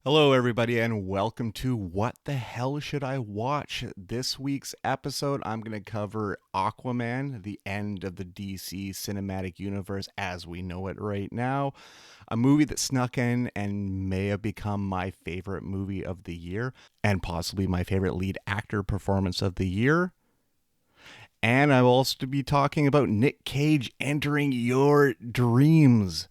Hello, everybody, and welcome to What the Hell Should I Watch? This week's episode, I'm going to cover Aquaman, the end of the DC cinematic universe as we know it right now. A movie that snuck in and may have become my favorite movie of the year, and possibly my favorite lead actor performance of the year. And I will also be talking about Nick Cage entering your dreams.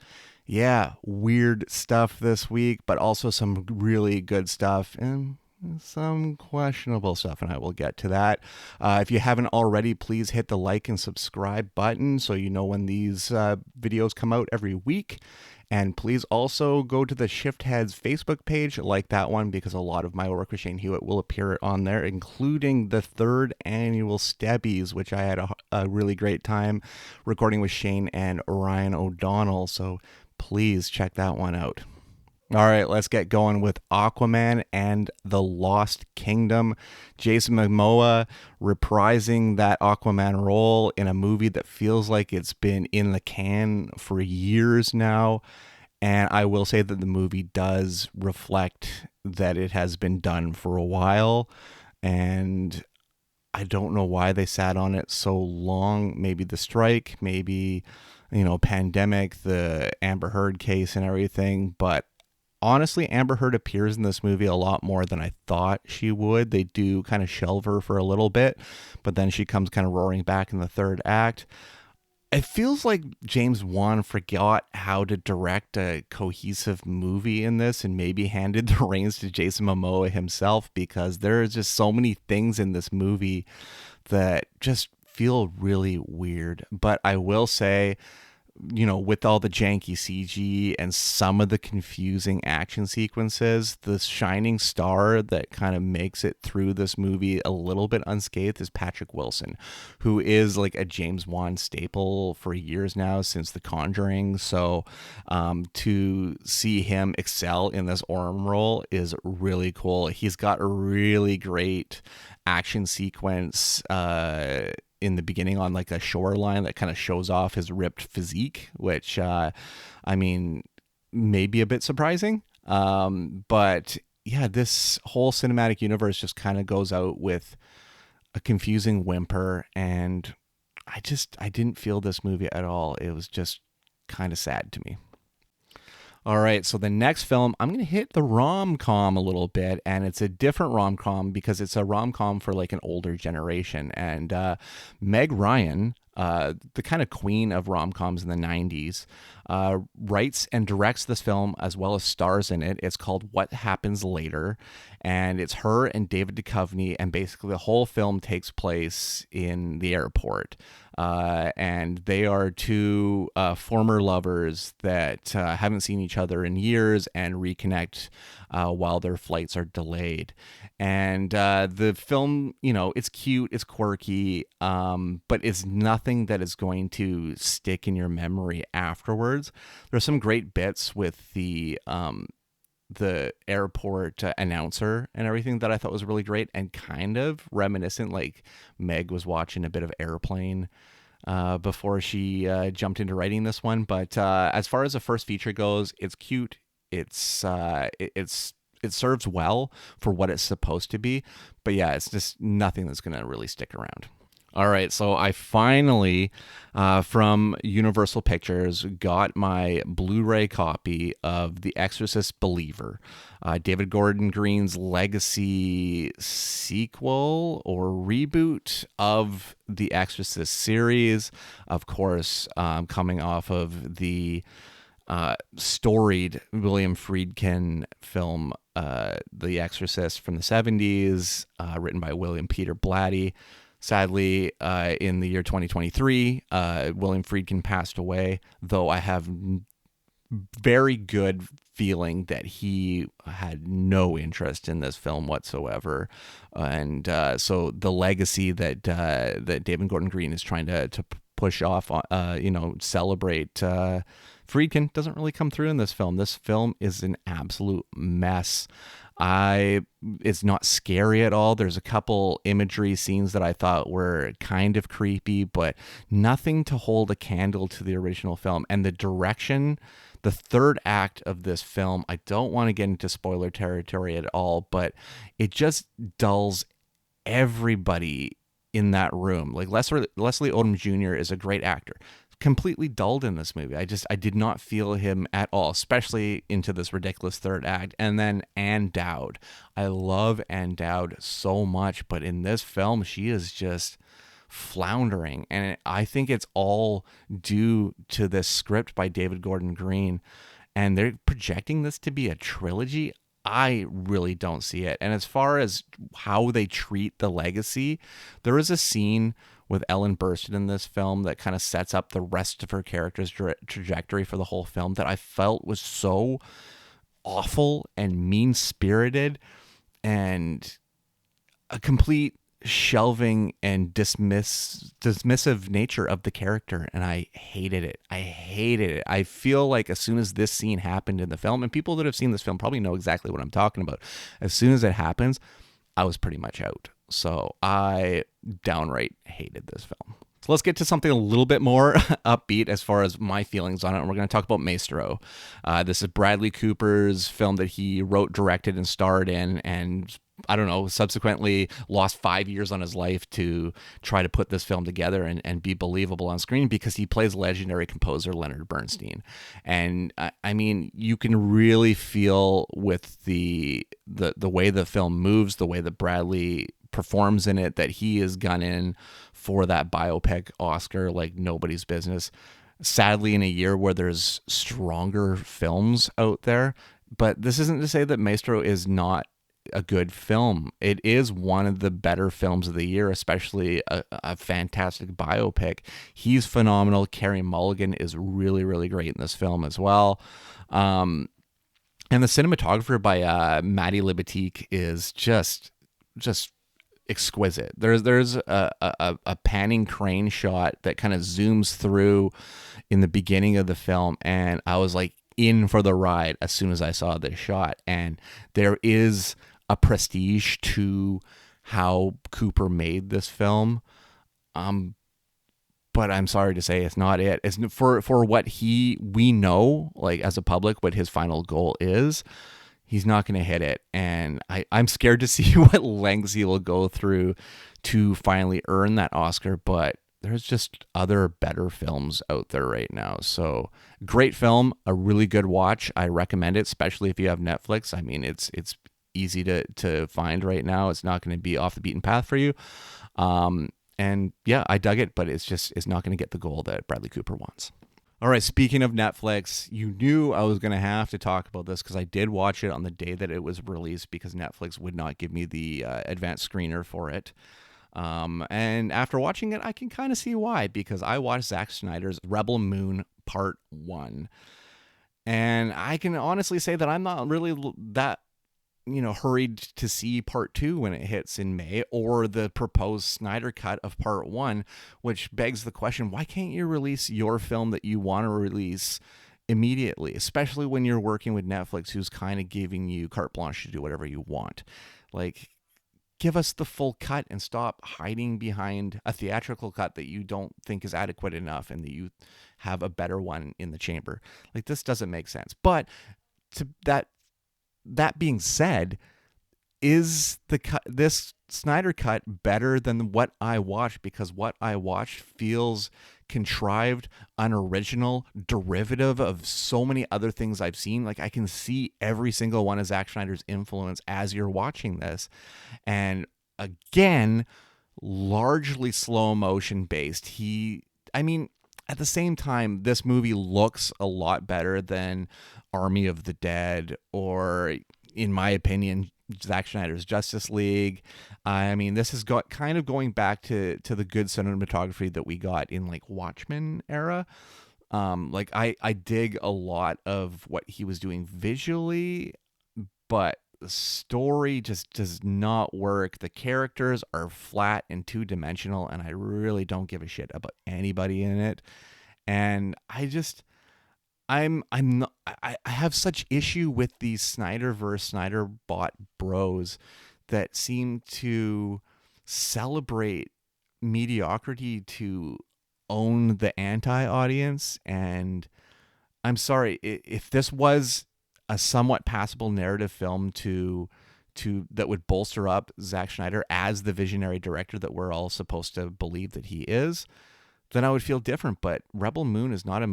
Yeah, weird stuff this week, but also some really good stuff and some questionable stuff, and I will get to that. If you haven't already, please hit the like and subscribe button so you know when these videos come out every week. And please also go to the Shift Heads Facebook page, like that one, because a lot of my work with Shane Hewitt will appear on there, including the third annual Stebbies, which I had a really great time recording with Shane and Ryan O'Donnell. So please check that one out. All right, let's get going with Aquaman and the Lost Kingdom. Jason Momoa reprising that Aquaman role in a movie that feels like it's been in the can for years now. And I will say that the movie does reflect that it has been done for a while. And I don't know why they sat on it so long. Maybe the strike, maybe, pandemic, the Amber Heard case and everything. But honestly, Amber Heard appears in this movie a lot more than I thought she would. They do kind of shelve her for a little bit, but then she comes kind of roaring back in the third act. It feels like James Wan forgot how to direct a cohesive movie in this and maybe handed the reins to Jason Momoa himself, because there are just so many things in this movie that just feel really weird. But I will say, with all the janky CG and some of the confusing action sequences, the shining star that kind of makes it through this movie a little bit unscathed is Patrick Wilson, who is like a James Wan staple for years now, since The Conjuring. So to see him excel in this Orm role is really cool. He's got a really great action sequence in the beginning on like a shoreline that kind of shows off his ripped physique, which may be a bit surprising. But yeah, this whole cinematic universe just kind of goes out with a confusing whimper, and I didn't feel this movie at all. It was just kind of sad to me. All right, so the next film, I'm going to hit the rom-com a little bit, and it's a different rom-com because it's a rom-com for like an older generation. And Meg Ryan, the kind of queen of rom-coms in the 90s, writes and directs this film as well as stars in it. It's called What Happens Later, and it's her and David Duchovny, and basically the whole film takes place in the airport. And they are two former lovers that haven't seen each other in years and reconnect while their flights are delayed. And the film, it's cute, it's quirky, but it's nothing that is going to stick in your memory afterwards. There's some great bits with the airport announcer and everything that I thought was really great and kind of reminiscent, like Meg was watching a bit of Airplane before she jumped into writing this one. But as far as the first feature goes, it's cute. It serves well for what it's supposed to be. But yeah, it's just nothing that's going to really stick around. All right, so I finally, from Universal Pictures, got my Blu-ray copy of The Exorcist Believer, David Gordon Green's legacy sequel or reboot of the Exorcist series. Of course, coming off of the storied William Friedkin film, The Exorcist from the 70s, written by William Peter Blatty. Sadly, in the year 2023, William Friedkin passed away, though I have very good feeling that he had no interest in this film whatsoever. And so the legacy that David Gordon Green is trying to push off, celebrate Friedkin doesn't really come through in this film. This film is an absolute mess. It's not scary at all. There's a couple imagery scenes that I thought were kind of creepy, but nothing to hold a candle to the original film. And the direction the third act of this film, I don't want to get into spoiler territory at all, but it just dulls everybody in that room. Like Leslie Odom Jr. is a great actor, completely dulled in this movie. I did not feel him at all, especially into this ridiculous third act. And then Ann Dowd, I love Ann Dowd so much, but in this film she is just floundering, and I think it's all due to this script by David Gordon Green, and they're projecting this to be a trilogy. I really don't see it. And as far as how they treat the legacy, there is a scene with Ellen Burstyn in this film that kind of sets up the rest of her character's trajectory for the whole film that I felt was so awful and mean-spirited and a complete shelving and dismissive nature of the character, and I hated it. I feel like as soon as this scene happened in the film, and people that have seen this film probably know exactly what I'm talking about, as soon as it happens, I was pretty much out. So I downright hated this film. So let's get to something a little bit more upbeat as far as my feelings on it. And we're going to talk about Maestro. This is Bradley Cooper's film that he wrote, directed, and starred in, and I don't know, subsequently lost 5 years on his life to try to put this film together and be believable on screen, because he plays legendary composer Leonard Bernstein. And I mean, you can really feel with the way the film moves, the way that Bradley performs in it, that he is gunning for that biopic Oscar like nobody's business. Sadly, in a year where there's stronger films out there, but this isn't to say that Maestro is not a good film. It is one of the better films of the year, especially a fantastic biopic. He's phenomenal. Carey Mulligan is really, really great in this film as well. And the cinematographer by Matty Libatique is just exquisite. There's a panning crane shot that kind of zooms through in the beginning of the film, and I was like in for the ride as soon as I saw this shot. And there is a prestige to how Cooper made this film, but I'm sorry to say it's not it. It's for what we know, like as a public, what his final goal is. He's not going to hit it, and I'm scared to see what lengths he will go through to finally earn that Oscar, but there's just other better films out there right now. So great film, a really good watch. I recommend it, especially if you have Netflix. I mean, it's easy to find right now. It's not going to be off the beaten path for you. And yeah, I dug it, but it's not going to get the goal that Bradley Cooper wants. All right, speaking of Netflix, you knew I was going to have to talk about this because I did watch it on the day that it was released because Netflix would not give me the advanced screener for it. And after watching it, I can kind of see why, because I watched Zack Snyder's Rebel Moon Part 1. And I can honestly say that I'm not really that hurried to see Part 2 when it hits in May, or the proposed Snyder cut of Part 1, which begs the question, why can't you release your film that you want to release immediately, especially when you're working with Netflix, who's kind of giving you carte blanche to do whatever you want? Like, give us the full cut and stop hiding behind a theatrical cut that you don't think is adequate enough and that you have a better one in the chamber. Like, this doesn't make sense. But to that being said, is this Snyder cut better than what I watched? Because what I watched feels contrived, unoriginal, derivative of so many other things I've seen. Like, I can see every single one of Zack Snyder's influence as you're watching this. And again, largely slow motion based. At the same time, this movie looks a lot better than Army of the Dead, or, in my opinion, Zack Snyder's Justice League. I mean, this has got kind of going back to the good cinematography that we got in like Watchmen era. Like I dig a lot of what he was doing visually, but the story just does not work. The characters are flat and two-dimensional, and I really don't give a shit about anybody in it. And I have such issue with these Snyderverse, Snyderbot bros that seem to celebrate mediocrity to own the anti-audience. And I'm sorry, if this was a somewhat passable narrative film to that would bolster up Zack Snyder as the visionary director that we're all supposed to believe that he is, then I would feel different. But Rebel Moon is not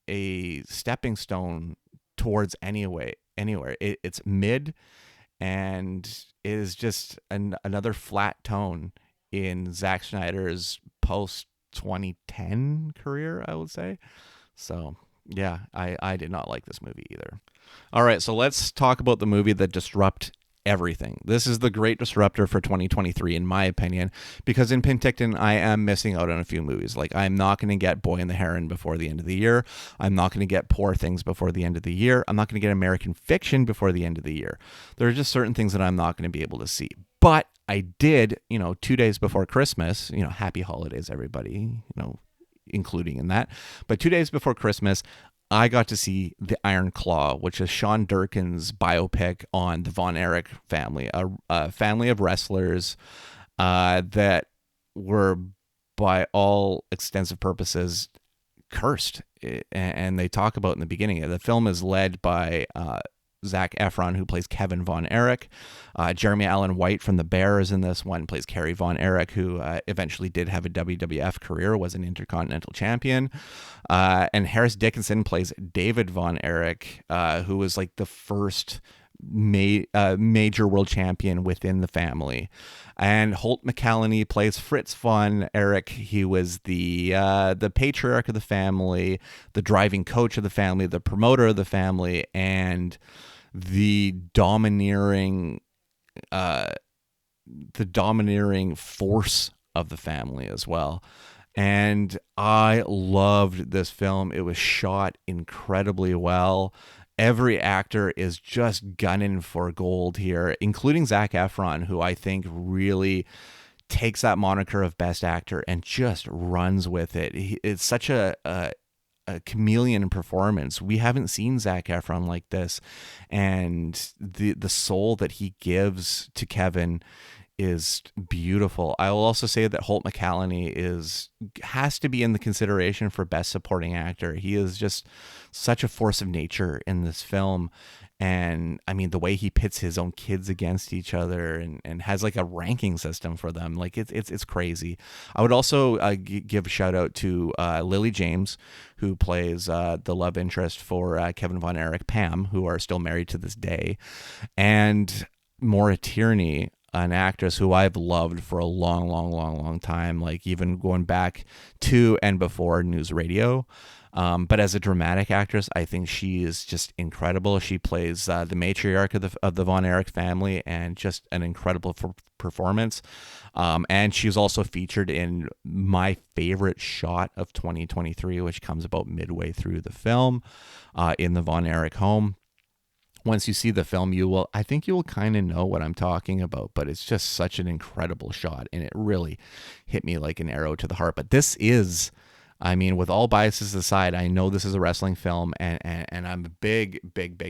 a stepping stone towards anywhere. It's mid, and it is just another flat tone in Zack Snyder's post 2010 career, I would say. So yeah, I did not like this movie either. All right, so let's talk about the movie that disrupt everything. This is the great disruptor for 2023, in my opinion, because in Penticton, I am missing out on a few movies. Like, I'm not going to get Boy and the Heron before the end of the year. I'm not going to get Poor Things before the end of the year. I'm not going to get American Fiction before the end of the year. There are just certain things that I'm not going to be able to see. But I did, 2 days before Christmas, happy holidays, everybody, including in that. But 2 days before Christmas, I got to see The Iron Claw, which is Sean Durkin's biopic on the Von Erich family, a family of wrestlers that were, by all extensive purposes, cursed. And they talk about in the beginning. The film is led by Zac Efron, who plays Kevin Von Erich. Jeremy Allen White from The Bear is in this one, plays Kerry Von Erich, who eventually did have a WWF career, was an Intercontinental Champion. And Harris Dickinson plays David Von Erich, who was like the first major world champion within the family. And Holt McCallany plays Fritz Von Erich. He was the patriarch of the family, the driving coach of the family, the promoter of the family, and the domineering force of the family as well. And I loved this film. It was shot incredibly well. Every actor is just gunning for gold here, including Zac Efron, who I think really takes that moniker of best actor and just runs with it. It's such a chameleon performance. We haven't seen Zac Efron like this, and the soul that he gives to Kevin is beautiful. I will also say that Holt McCallany has to be in the consideration for best supporting actor. He is just such a force of nature in this film. And I mean, the way he pits his own kids against each other and has like a ranking system for them, like it's crazy. I would also give a shout out to Lily James, who plays the love interest for Kevin Von Erich, Pam, who are still married to this day, and Maura Tierney, an actress who I've loved for a long time, like even going back to and before News Radio. But as a dramatic actress, I think she is just incredible. She plays the matriarch of the Von Erich family, and just an incredible performance. And she's also featured in my favorite shot of 2023, which comes about midway through the film, in the Von Erich home. Once you see the film, I think you will kind of know what I'm talking about, but it's just such an incredible shot, and it really hit me like an arrow to the heart. But this is, I mean, with all biases aside, I know this is a wrestling film, and I'm a big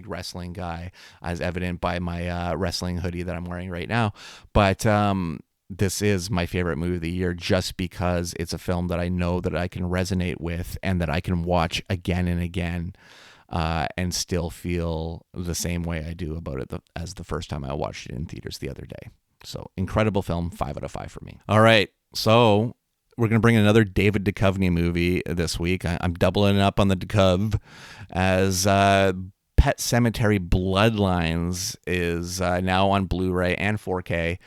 wrestling guy, as evident by my wrestling hoodie that I'm wearing right now. But this is my favorite movie of the year, just because it's a film that I know that I can resonate with and that I can watch again and again. And still feel the same way I do about it as the first time I watched it in theaters the other day. So incredible film, 5 out of 5 for me. All right, so we're going to bring another David Duchovny movie this week. I'm doubling up on the Duchovny, as Pet Sematary Bloodlines is now on Blu-ray and 4K.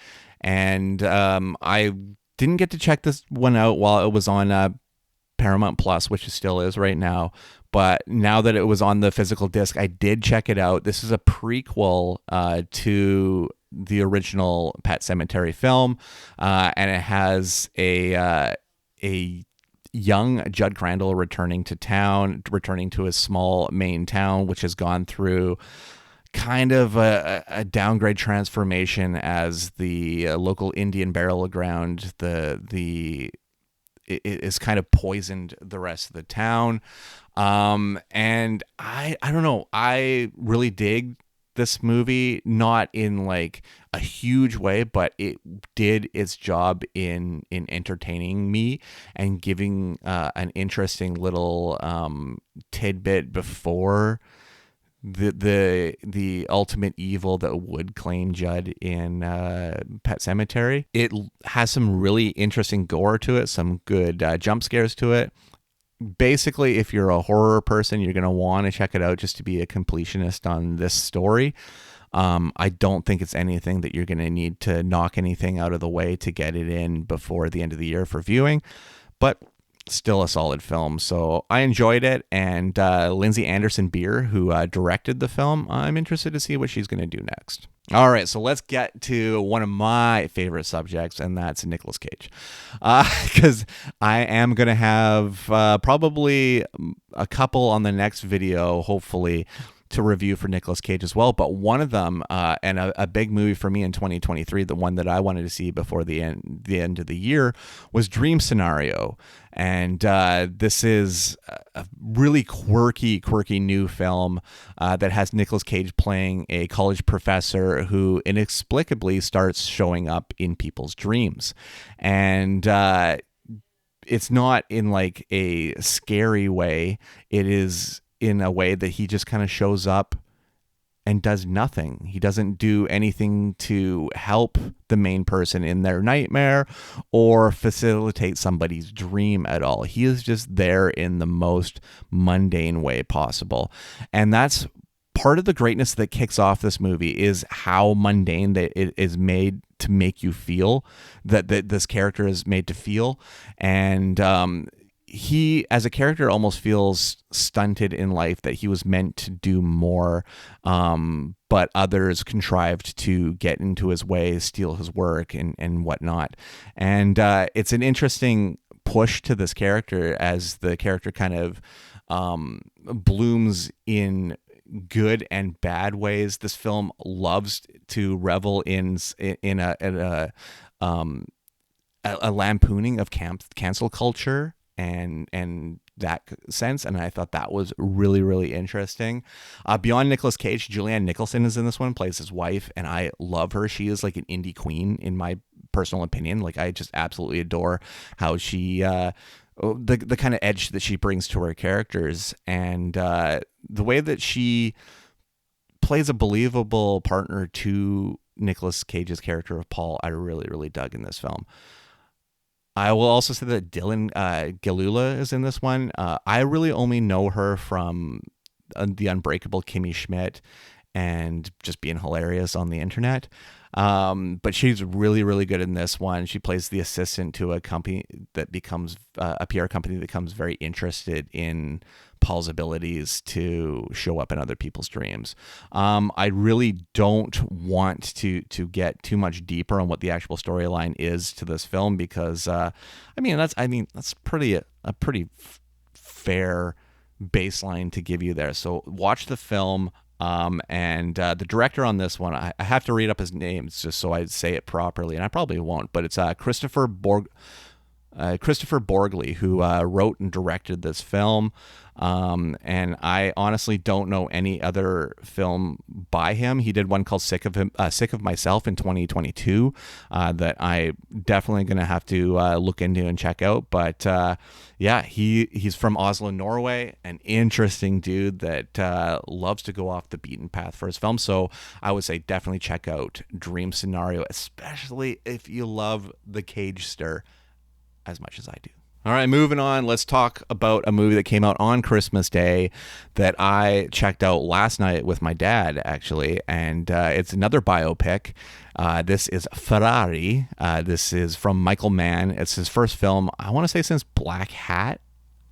And I didn't get to check this one out while it was on Paramount Plus, which it still is right now. But now that it was on the physical disc, I did check it out. This is a prequel to the original Pet Sematary film, and it has a young Judd Crandall returning to his small Maine town, which has gone through kind of a downgrade transformation as the local Indian burial ground. It is kind of poisoned the rest of the town. And I don't know. I really dig this movie, not in like a huge way, but it did its job in entertaining me and giving an interesting little tidbit before the ultimate evil that would claim Judd in Pet Sematary. It has some really interesting gore to it, some good jump scares to it. Basically, if you're a horror person, you're going to want to check it out just to be a completionist on this story. I don't think it's anything that you're going to need to knock anything out of the way to get it in before the end of the year for viewing, but still a solid film. So I enjoyed it. And Lindsay Anderson Beer, who directed the film, I'm interested to see what she's going to do next. All right, so let's get to one of my favorite subjects, and that's Nicolas Cage. Because I am going to have probably a couple on the next video, hopefully, to review for Nicolas Cage as well. But one of them, and a big movie for me in 2023, the one that I wanted to see before the end of the year, was Dream Scenario. And this is a really quirky new film that has Nicolas Cage playing a college professor who inexplicably starts showing up in people's dreams. And it's not in like a scary way. It is in a way that he just kind of shows up and does nothing. He doesn't do anything to help the main person in their nightmare or facilitate somebody's dream at all. He is just there in the most mundane way possible. And that's part of the greatness that kicks off this movie, is how mundane that it is made to make you feel, that this character is made to feel. And he, as a character, almost feels stunted in life, that he was meant to do more, but others contrived to get into his way, steal his work, and whatnot. And it's an interesting push to this character as the character kind of blooms in good and bad ways. This film loves to revel in a lampooning of cancel culture and that sense, and I thought that was really interesting. Beyond Nicolas Cage, Julianne Nicholson is in this one, plays his wife, and I love her. She is like an indie queen in my personal opinion. Like, I just absolutely adore how she the kind of edge that she brings to her characters, and the way that she plays a believable partner to Nicolas Cage's character of Paul, I really dug in this film. I will also say that Dylan Galula is in this one. I really only know her from The Unbreakable Kimmy Schmidt and just being hilarious on the internet. But she's really good in this one. She plays the assistant to a company that becomes a PR company that becomes very interested in Paul's abilities to show up in other people's dreams. I really don't want to get too much deeper on what the actual storyline is to this film, because that's a pretty fair baseline to give you there. So watch the film. And the director on this one, I have to read up his names just so I say it properly, and I probably won't, but it's Christopher Borgley, who wrote and directed this film. And I honestly don't know any other film by him. He did one called Sick of Myself in 2022 that I definitely going to have to look into and check out. But yeah, he's from Oslo, Norway, an interesting dude that loves to go off the beaten path for his film. So I would say definitely check out Dream Scenario, especially if you love the Cage stir as much as I do. All right, moving on. Let's talk about a movie that came out on Christmas Day that I checked out last night with my dad, actually, and it's another biopic. This is Ferrari. This is from Michael Mann. It's his first film, I want to say, since Black Hat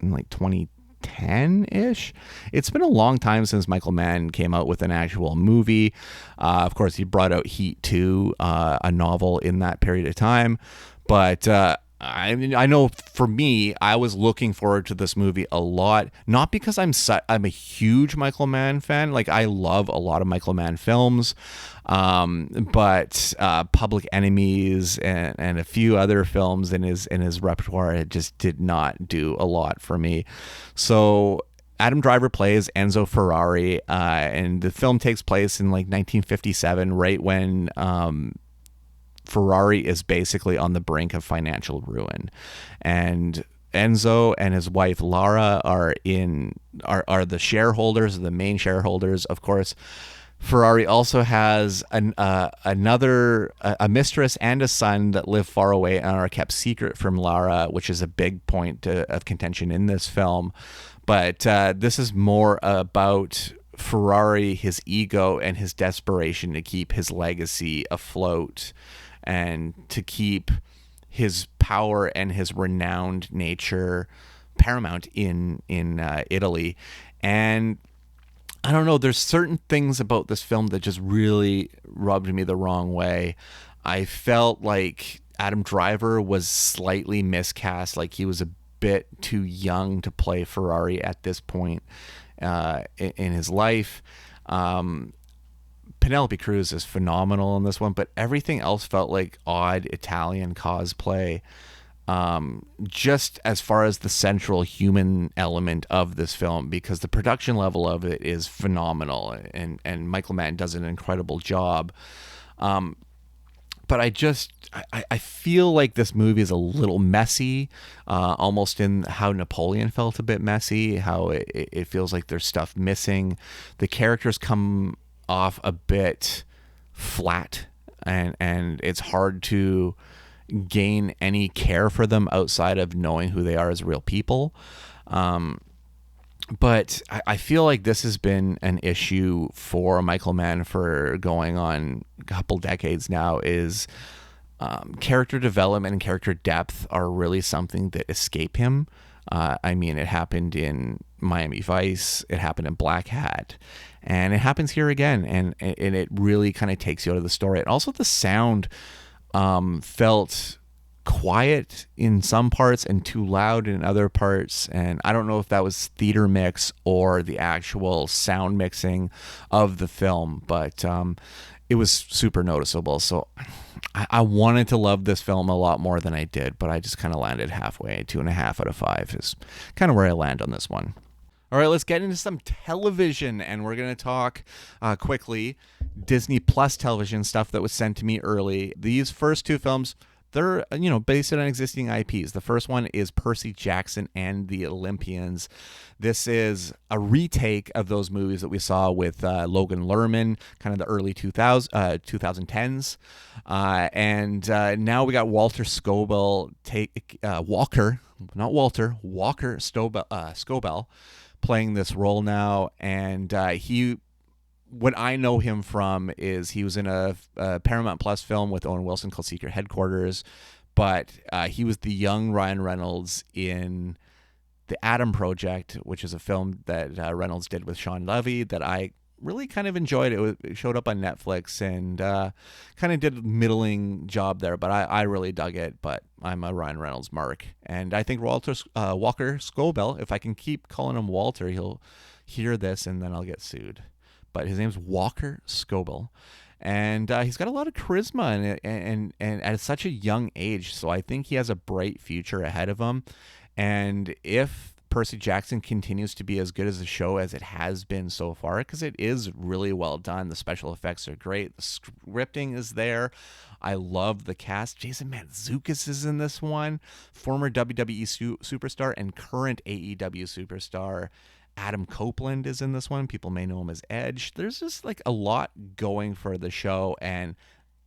in like 2010-ish. It's been a long time since Michael Mann came out with an actual movie. Of course, he brought out Heat 2, a novel in that period of time, but I know for me, I was looking forward to this movie a lot, not because I'm a huge Michael Mann fan. Like, I love a lot of Michael Mann films, but Public Enemies and a few other films in his repertoire, it just did not do a lot for me. So Adam Driver plays Enzo Ferrari, and the film takes place in like 1957, right when Ferrari is basically on the brink of financial ruin, and Enzo and his wife Lara are the shareholders, the main shareholders. Of course, Ferrari also has a mistress and a son that live far away and are kept secret from Lara, which is a big point of contention in this film. But this is more about Ferrari, his ego, and his desperation to keep his legacy afloat and to keep his power and his renowned nature paramount in Italy. And I don't know, there's certain things about this film that just really rubbed me the wrong way. I felt like Adam Driver was slightly miscast, like he was a bit too young to play Ferrari at this point in his life. Penelope Cruz is phenomenal in this one, but everything else felt like odd Italian cosplay. Just as far as the central human element of this film, because the production level of it is phenomenal, and Michael Mann does an incredible job. But I feel like this movie is a little messy, almost in how Napoleon felt a bit messy, how it feels like there's stuff missing. The characters come off a bit flat, and it's hard to gain any care for them outside of knowing who they are as real people. But I feel like this has been an issue for Michael Mann for going on a couple decades now, is character development and character depth are really something that escape him. I mean, it happened in Miami Vice, it happened in Black Hat, and it happens here again, and it really kind of takes you out of the story. And also the sound felt quiet in some parts and too loud in other parts, and I don't know if that was theater mix or the actual sound mixing of the film, but it was super noticeable. So I wanted to love this film a lot more than I did, but I just kind of landed halfway. 2.5 out of 5 is kind of where I land on this one. All right, let's get into some television, and we're going to talk quickly Disney Plus television stuff that was sent to me early. These first two films, they're, based on existing IPs. The first one is Percy Jackson and the Olympians. This is a retake of those movies that we saw with Logan Lerman, kind of the early 2010s. And now we got Walker Scobell playing this role now. And what I know him from is he was in a Paramount Plus film with Owen Wilson called Secret Headquarters, but he was the young Ryan Reynolds in The Adam Project, which is a film that Reynolds did with Sean Levy that I really kind of enjoyed. It showed up on Netflix and kind of did a middling job there, but I really dug it. But I'm a Ryan Reynolds mark, and I think Walker Scobell, if I can keep calling him Walter, he'll hear this and then I'll get sued. But his name's Walker Scobell, and he's got a lot of charisma and at such a young age. So I think he has a bright future ahead of him. And if Percy Jackson continues to be as good as a show as it has been so far, because it is really well done, the special effects are great, the scripting is there. I love the cast. Jason Mantzoukas is in this one, former WWE superstar and current AEW superstar. Adam Copeland is in this one. People may know him as Edge. There's just like a lot going for the show, and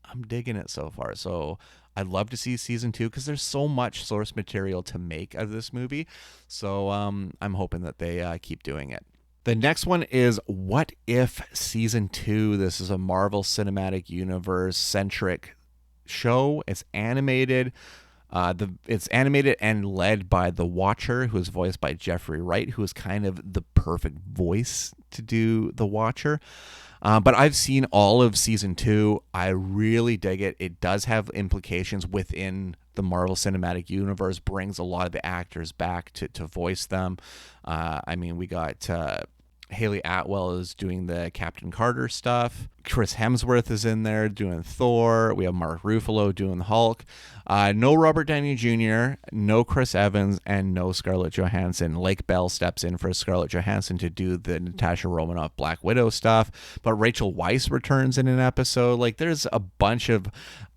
I'm digging it so far. So I'd love to see season 2 because there's so much source material to make of this movie. So I'm hoping that they keep doing it. The next one is What If Season 2. This is a Marvel Cinematic Universe centric show. It's animated. It's animated and led by The Watcher, who is voiced by Jeffrey Wright, who is kind of the perfect voice to do The Watcher. But I've seen all of season 2. I really dig it. It does have implications within the Marvel Cinematic Universe, brings a lot of the actors back to voice them. I mean, we got Haley Atwell is doing the Captain Carter stuff. Chris Hemsworth is in there doing Thor. We have Mark Ruffalo doing the Hulk. No Robert Downey Jr., no Chris Evans, and no Scarlett Johansson. Lake Bell steps in for Scarlett Johansson to do the Natasha Romanoff Black Widow stuff, but Rachel Weisz returns in an episode. Like, there's a bunch of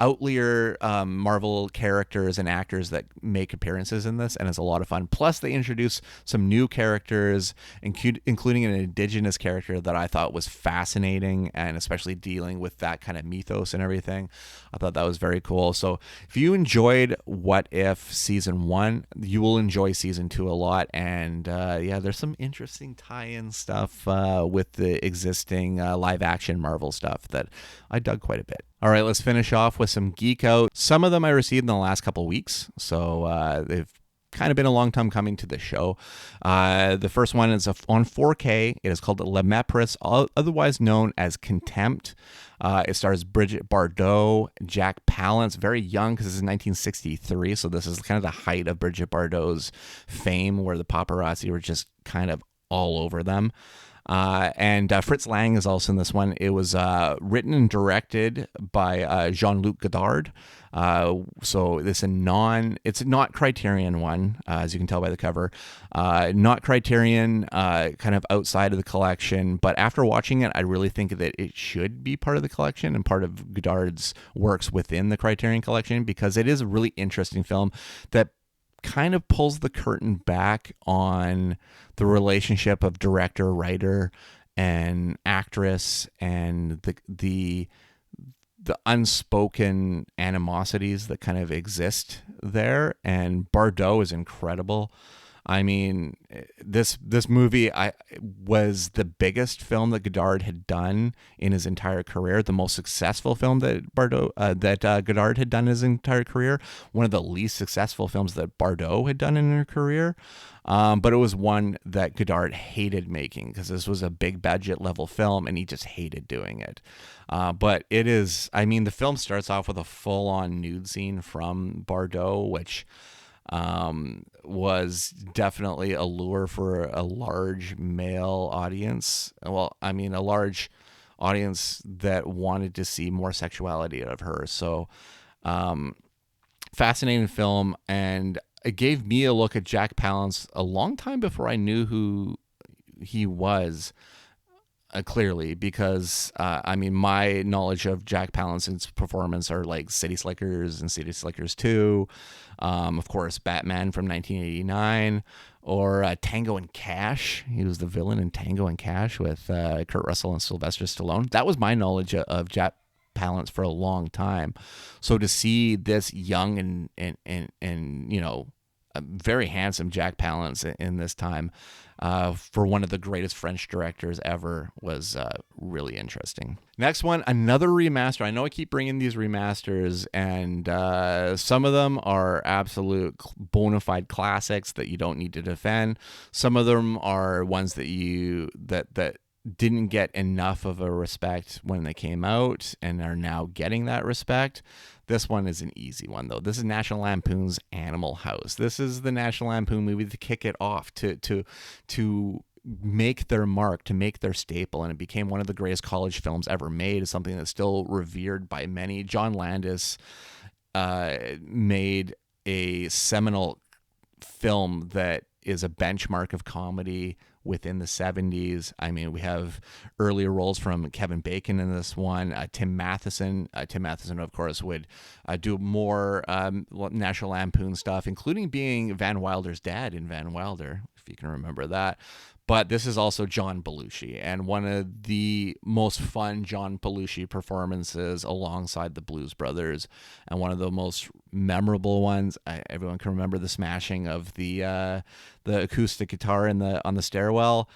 outlier Marvel characters and actors that make appearances in this, and it's a lot of fun. Plus, they introduce some new characters, including an indigenous character that I thought was fascinating, and especially dealing with that kind of mythos and everything. I thought that was very cool. So if you enjoyed What If season 1, you will enjoy season 2 a lot. And yeah, there's some interesting tie-in stuff with the existing live action Marvel stuff that I dug quite a bit. All right, let's finish off with some Geek Out. Some of them I received in the last couple weeks, so they've kind of been a long time coming to the show. The first one is on 4K. It is called Le Mépris, otherwise known as Contempt. It stars Brigitte Bardot, Jack Palance, very young because this is 1963, so this is kind of the height of Brigitte Bardot's fame, where the paparazzi were just kind of all over them. And Fritz Lang is also in this one. It was written and directed by Jean-Luc Godard. So it's not Criterion one, as you can tell by the cover. Not Criterion, kind of outside of the collection. But after watching it, I really think that it should be part of the collection and part of Godard's works within the Criterion collection, because it is a really interesting film that kind of pulls the curtain back on the relationship of director, writer, and actress, and the unspoken animosities that kind of exist there. And Bardot is incredible. I mean, this movie was the biggest film that Godard had done in his entire career, the most successful film that Godard had done in his entire career, one of the least successful films that Bardot had done in her career. But it was one that Godard hated making, because this was a big budget level film and he just hated doing it. But it is, I mean, the film starts off with a full on nude scene from Bardot, which was definitely a lure for a large male audience. Well, I mean, a large audience that wanted to see more sexuality out of her. So, fascinating film. And it gave me a look at Jack Palance a long time before I knew who he was. Clearly, because I mean, my knowledge of Jack Palance's performance are like City Slickers and City Slickers 2, of course, Batman from 1989, or Tango and Cash. He was the villain in Tango and Cash with Kurt Russell and Sylvester Stallone. That was my knowledge of Jack Palance for a long time. So to see this young and you know, a very handsome Jack Palance in this time, for one of the greatest French directors ever, was really interesting. Next one, another remaster. I know I keep bringing these remasters, and some of them are absolute bona fide classics that you don't need to defend. Some of them are ones that didn't get enough of a respect when they came out and are now getting that respect. This one is an easy one, though. This is National Lampoon's Animal House. This is the National Lampoon movie to kick it off, to make their mark, to make their staple, and it became one of the greatest college films ever made. It's something that's still revered by many. John Landis made a seminal film that is a benchmark of comedy within the 70s. I mean, we have earlier roles from Kevin Bacon in this one. Tim Matheson, of course, would do more National Lampoon stuff, including being Van Wilder's dad in Van Wilder, if you can remember that. But this is also John Belushi, and one of the most fun John Belushi performances alongside the Blues Brothers, and one of the most memorable ones. Everyone can remember the smashing of the acoustic guitar on the stairwell,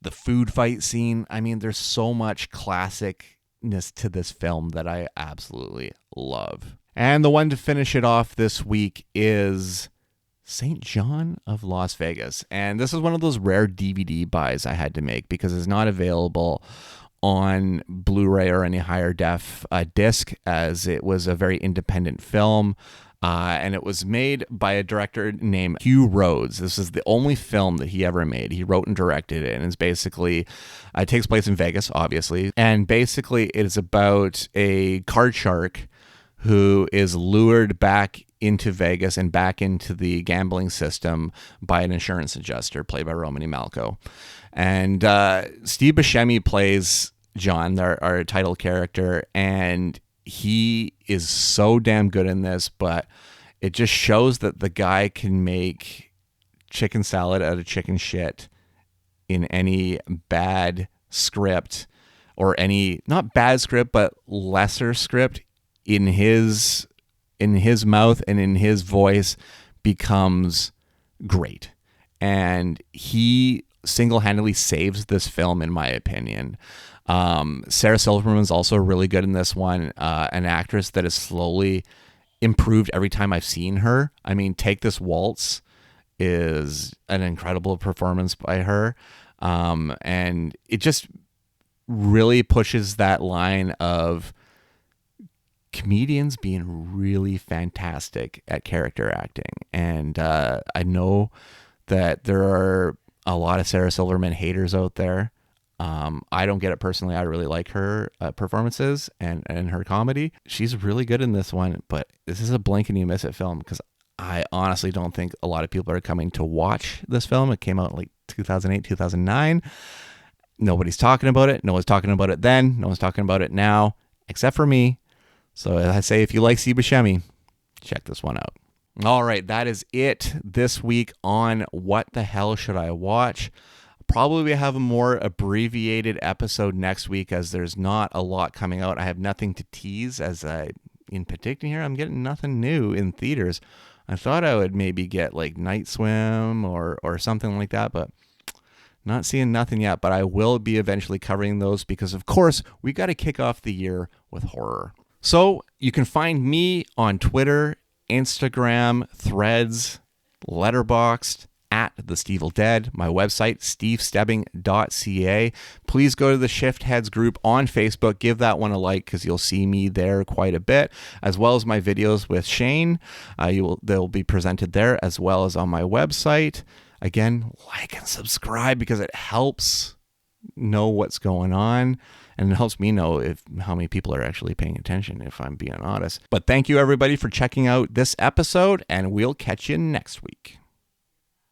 the food fight scene. I mean, there's so much classicness to this film that I absolutely love. And the one to finish it off this week is St. John of Las Vegas. And this is one of those rare DVD buys I had to make because it's not available on Blu-ray or any higher def disc, as it was a very independent film. And it was made by a director named Hugh Rhodes. This is the only film that he ever made. He wrote and directed it, and it's basically, it takes place in Vegas, obviously. And basically, it is about a card shark who is lured back into Vegas and back into the gambling system by an insurance adjuster played by Romany Malco. And Steve Buscemi plays John, our title character, and he is so damn good in this, but it just shows that the guy can make chicken salad out of chicken shit in any bad script, or any, not bad script, but lesser script. In his mouth and in his voice becomes great. And he single-handedly saves this film, in my opinion. Sarah Silverman's also really good in this one, an actress that has slowly improved every time I've seen her. I mean, Take This Waltz is an incredible performance by her. And it just really pushes that line of comedians being really fantastic at character acting. And I know that there are a lot of Sarah Silverman haters out there. I don't get it personally. I really like her performances and her comedy. She's really good in this one, but this is a blink and you miss it film, because I honestly don't think a lot of people are coming to watch this film. It came out in like 2008, 2009. Nobody's talking about it. No one's talking about it then. No one's talking about it now, except for me. So I say, if you like Steve Buscemi, check this one out. All right, that is it this week on What the Hell Should I Watch? Probably have a more abbreviated episode next week, as there's not a lot coming out. I have nothing to tease, as in particular here, I'm getting nothing new in theaters. I thought I would maybe get like Night Swim or something like that, but not seeing nothing yet. But I will be eventually covering those, because of course we got to kick off the year with horror. So you can find me on Twitter, Instagram, Threads, Letterboxd, at The Stevel Dead, my website, stevestebbing.ca. Please go to the Shift Heads group on Facebook. Give that one a like, because you'll see me there quite a bit, as well as my videos with Shane. They'll be presented there, as well as on my website. Again, like and subscribe, because it helps know what's going on, and it helps me know how many people are actually paying attention, if I'm being honest. But thank you, everybody, for checking out this episode, and we'll catch you next week.